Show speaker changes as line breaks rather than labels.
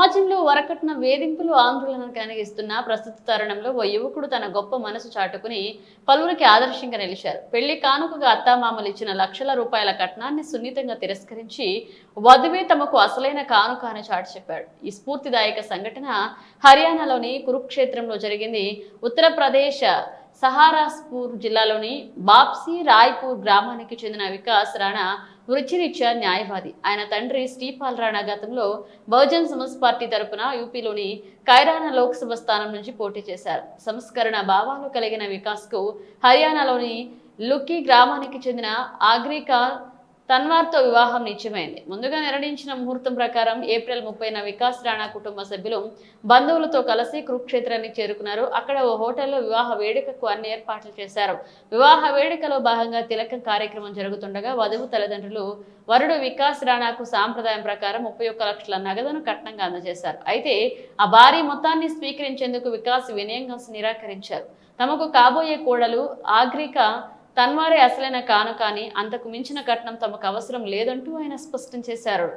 సమాజంలో వరకట్న వేధింపులు ఆందోళన కలిగిస్తున్న ప్రస్తుత తరుణంలో ఓ యువకుడు తన గొప్ప మనసు చాటుకుని పలువురికి ఆదర్శంగా నిలిచారు. పెళ్లి కానుకగా అత్తామామలు ఇచ్చిన లక్షల రూపాయల కట్నాన్ని సున్నితంగా తిరస్కరించి వధువే తమకు అసలైన కానుక అని చాటి చెప్పాడు. ఈ స్ఫూర్తిదాయక సంఘటన హర్యానాలోని కురుక్షేత్రంలో జరిగింది. ఉత్తరప్రదేశ్ సహారాస్పూర్ జిల్లాలోని బాప్సీ రాయ్పూర్ గ్రామానికి చెందిన వికాస్ రాణా వృత్తిరీత్యా న్యాయవాది. ఆయన తండ్రి శ్రీపాల్ రాణా గతంలో బహుజన్ సమాజ్ పార్టీ తరపున యూపీలోని కైరానా లోక్సభ స్థానం నుంచి పోటీ చేశారు. సంస్కరణ భావాలు కలిగిన వికాస్ కు హర్యానాలోని లుకి గ్రామానికి చెందిన ఆగ్రికా తన్వార్తో వివాహం నిశ్చయమైంది. ముందుగా నిర్ణయించిన ముహూర్తం ప్రకారం ఏప్రిల్ 30న వికాస్ రాణా కుటుంబ సభ్యులు బంధువులతో కలిసి కురుక్షేత్రానికి చేరుకున్నారు. అక్కడ ఓ హోటల్లో వివాహ వేడుకకు అన్ని ఏర్పాట్లు చేశారు. వివాహ వేడుకలో భాగంగా తిలకం కార్యక్రమం జరుగుతుండగా వధువు తల్లిదండ్రులు వరుడు వికాస్ రాణాకు సాంప్రదాయం ప్రకారం 31 లక్షల నగదును కట్నంగా అందజేశారు. అయితే ఆ భారీ మొత్తాన్ని స్వీకరించేందుకు వికాస్ వినయంగా నిరాకరించారు. తమకు కాబోయే కోడలు ఆగ్రికా తన్వారే అసలైన కానుక అని, అంతకు మించిన కట్నం తమకు అవసరం లేదంటూ ఆయన స్పష్టం చేశారు.